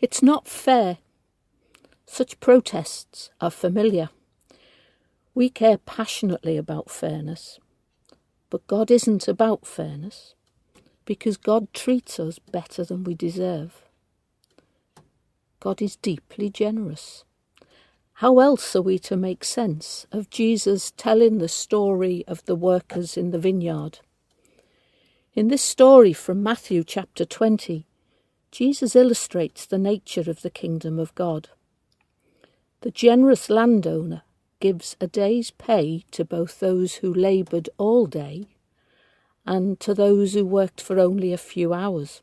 It's not fair. Such protests are familiar. We care passionately about fairness, but God isn't about fairness, because God treats us better than we deserve. God is deeply generous. How else are we to make sense of Jesus telling the story of the workers in the vineyard? In this story from Matthew chapter 20, Jesus illustrates the nature of the kingdom of God. The generous landowner gives a day's pay to both those who laboured all day and to those who worked for only a few hours.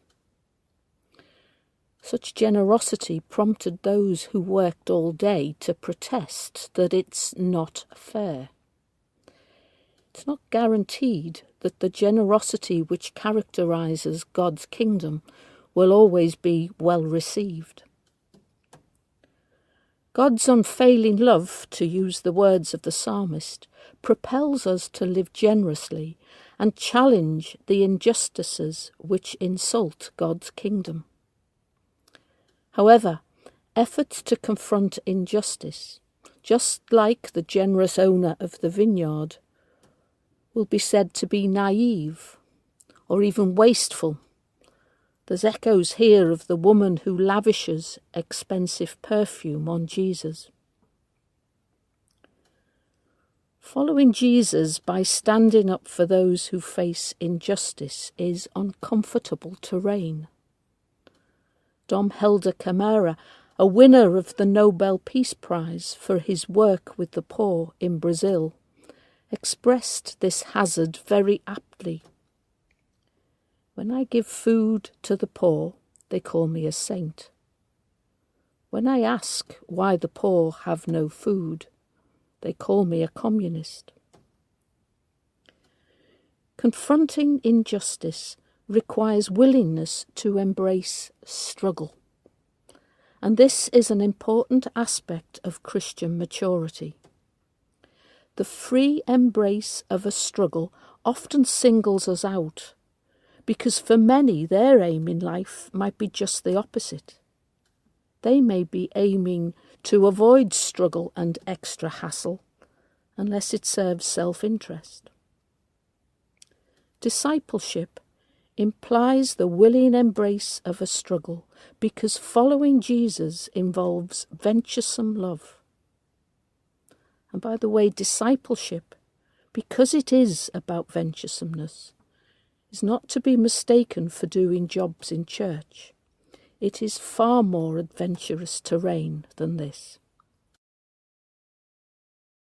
Such generosity prompted those who worked all day to protest that it's not fair. It's not guaranteed that the generosity which characterises God's kingdom will always be well received. God's unfailing love, to use the words of the psalmist, propels us to live generously and challenge the injustices which insult God's kingdom. However, efforts to confront injustice, just like the generous owner of the vineyard, will be said to be naive or even wasteful. There's echoes here of the woman who lavishes expensive perfume on Jesus. Following Jesus by standing up for those who face injustice is uncomfortable terrain. Dom Helder Camara, a winner of the Nobel Peace Prize for his work with the poor in Brazil, expressed this hazard very aptly. When I give food to the poor, they call me a saint. When I ask why the poor have no food, they call me a communist. Confronting injustice requires willingness to embrace struggle. And this is an important aspect of Christian maturity. The free embrace of a struggle often singles us out, because for many their aim in life might be just the opposite. They may be aiming to avoid struggle and extra hassle, unless it serves self-interest. Discipleship implies the willing embrace of a struggle, because following Jesus involves venturesome love. And by the way, discipleship, because it is about venturesomeness, is not to be mistaken for doing jobs in church. It is far more adventurous terrain than this.